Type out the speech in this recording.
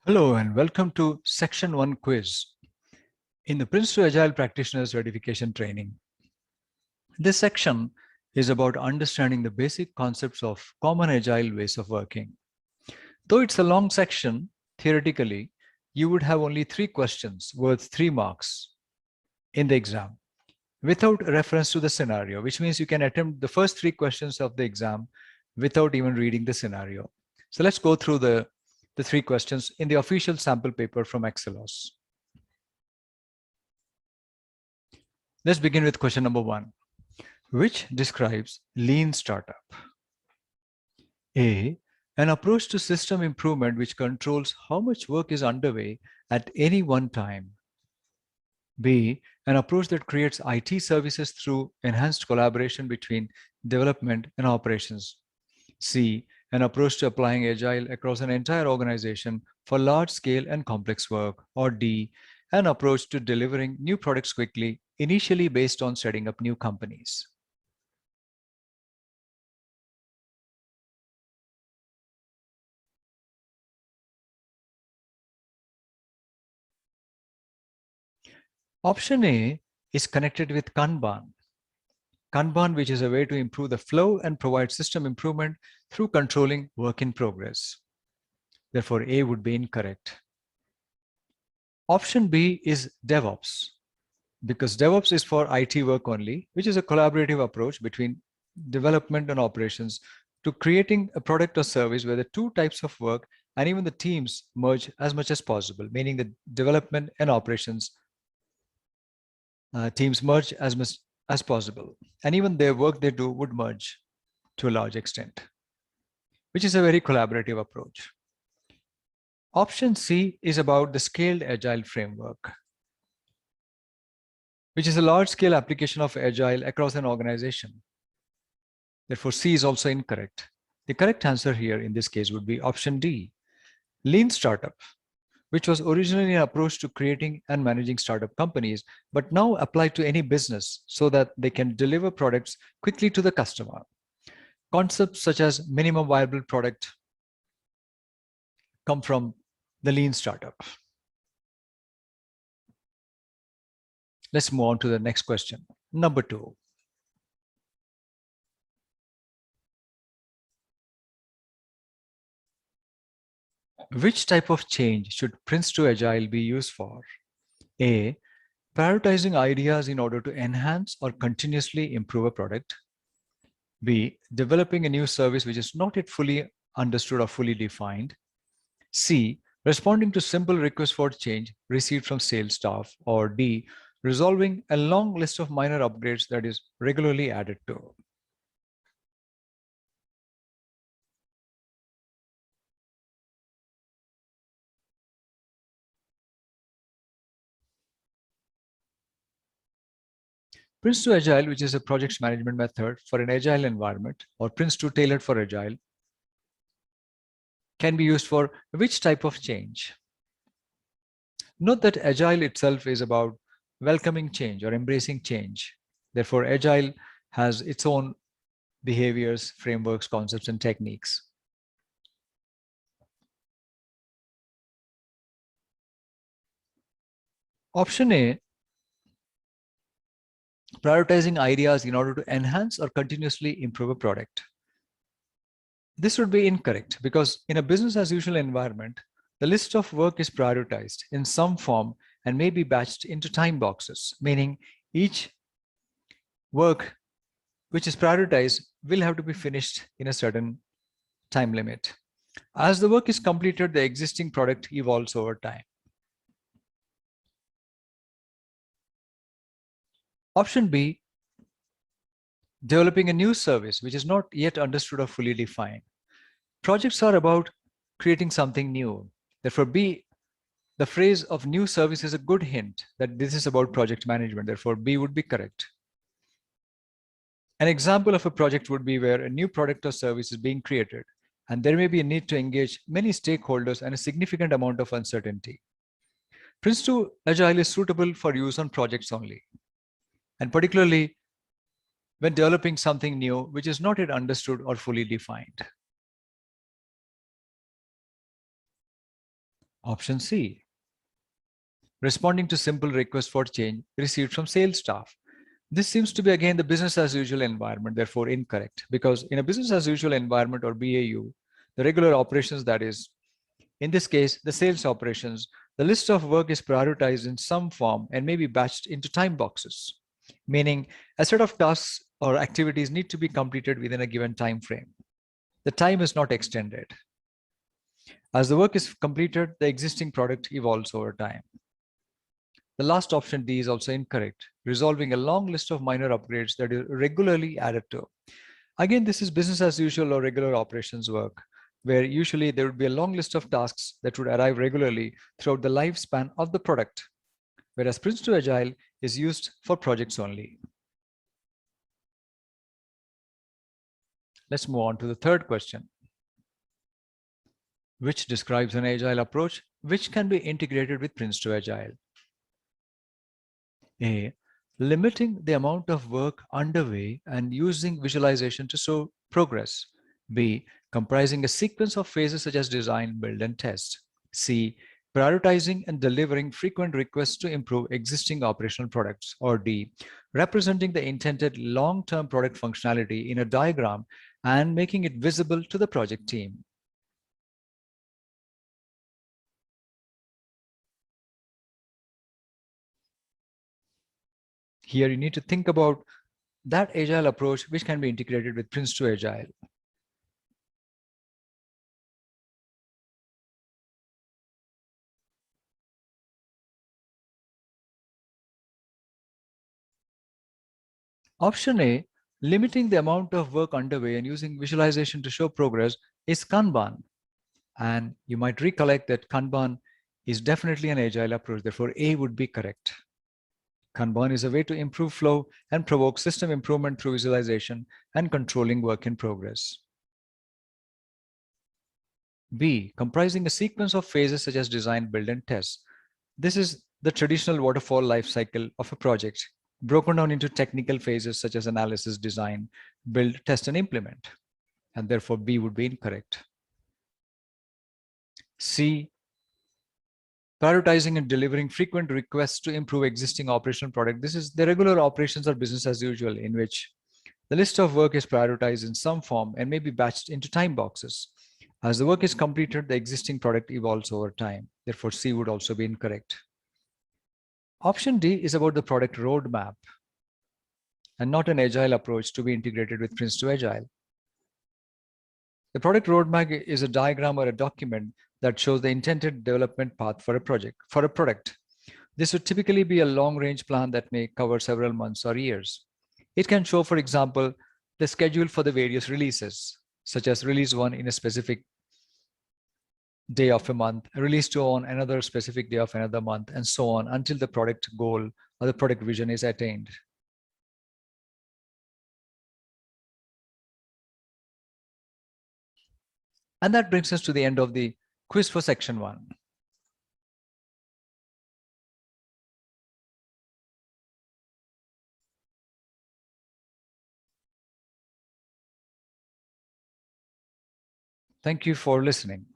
Hello and welcome to Section 1 quiz in the Prince 2 Agile Practitioner Certification Training. This section is about understanding the basic concepts of common agile ways of working. Though it's a long section, theoretically, you would have only 3 questions worth 3 marks in the exam without reference to the scenario, which means you can attempt the first 3 questions of the exam without even reading the scenario. So let's go through the 3 questions in the official sample paper from Excelos. Let's begin with question number 1, which describes lean startup. A, an approach to system improvement which controls how much work is underway at any one time. B, an approach that creates IT services through enhanced collaboration between development and operations. C, an approach to applying agile across an entire organization for large scale and complex work. Or D, an approach to delivering new products quickly, initially based on setting up new companies. Option A is connected with Kanban. Kanban, which is a way to improve the flow and provide system improvement through controlling work in progress. Therefore, A would be incorrect. Option B is DevOps, because DevOps is for IT work only, which is a collaborative approach between development and operations to creating a product or service where the two types of work and even the teams merge as much as possible, meaning the development and operations teams merge as much as possible. And even their work they do would merge to a large extent, which is a very collaborative approach. Option C is about the scaled agile framework, which is a large-scale application of agile across an organization. Therefore, C is also incorrect. The correct answer here in this case would be option D, lean startup, which was originally an approach to creating and managing startup companies, but now applied to any business so that they can deliver products quickly to the customer. Concepts such as minimum viable product come from the lean startup. Let's move on to the next question. Number 2. Which type of change should Prince 2 Agile be used for? A, prioritizing ideas in order to enhance or continuously improve a product. B, developing a new service which is not yet fully understood or fully defined. C, responding to simple requests for change received from sales staff. Or D, resolving a long list of minor upgrades that is regularly added to. Prince 2 Agile, which is a project management method for an agile environment, or Prince 2 tailored for agile, can be used for which type of change? Note that agile itself is about welcoming change or embracing change. Therefore, agile has its own behaviors, frameworks, concepts, and techniques. Option A, prioritizing ideas in order to enhance or continuously improve a product. This would be incorrect because in a business as usual environment, the list of work is prioritized in some form and may be batched into time boxes, meaning each work which is prioritized will have to be finished in a certain time limit. As the work is completed, the existing product evolves over time. Option B, developing a new service which is not yet understood or fully defined. Projects are about creating something new. Therefore, B, the phrase of new service is a good hint that this is about project management. Therefore, B would be correct. An example of a project would be where a new product or service is being created, and there may be a need to engage many stakeholders and a significant amount of uncertainty. Prince 2 Agile is suitable for use on projects only, and particularly when developing something new which is not yet understood or fully defined. Option C, responding to simple requests for change received from sales staff. This seems to be again the business as usual environment, therefore incorrect, because in a business as usual environment or BAU, the regular operations, that is, in this case, the sales operations, the list of work is prioritized in some form and may be batched into time boxes, meaning a set of tasks or activities need to be completed within a given time frame. The time is not extended. As the work is completed, the existing product evolves over time. The last option D is also incorrect, resolving a long list of minor upgrades that is regularly added to. Again, this is business as usual or regular operations work, where usually there would be a long list of tasks that would arrive regularly throughout the lifespan of the product, whereas Prince2 Agile is used for projects only. Let's move on to the third question, which describes an agile approach which can be integrated with Prince2 Agile. A, limiting the amount of work underway and using visualization to show progress. B, comprising a sequence of phases such as design, build, and test. C, prioritizing and delivering frequent requests to improve existing operational products. Or D, representing the intended long-term product functionality in a diagram and making it visible to the project team. Here you need to think about that agile approach which can be integrated with Prince2 Agile. Option A, limiting the amount of work underway and using visualization to show progress, is Kanban. And you might recollect that Kanban is definitely an agile approach, therefore A would be correct. Kanban is a way to improve flow and provoke system improvement through visualization and controlling work in progress. B, comprising a sequence of phases such as design, build, and test. This is the traditional waterfall life cycle of a project, broken down into technical phases such as analysis, design, build, test, and implement. And therefore B would be incorrect. C, prioritizing and delivering frequent requests to improve existing operational product. This is the regular operations or business as usual, in which the list of work is prioritized in some form and may be batched into time boxes. As the work is completed, the existing product evolves over time. Therefore, C would also be incorrect. Option D is about the product roadmap and not an agile approach to be integrated with Prince2 Agile. The product roadmap is a diagram or a document that shows the intended development path for a product. This would typically be a long-range plan that may cover several months or years. It can show, for example, the schedule for the various releases, such as release 1 in a specific day of a month, release 2 on another specific day of another month, and so on until the product goal or the product vision is attained. And that brings us to the end of the quiz for section 1. Thank you for listening.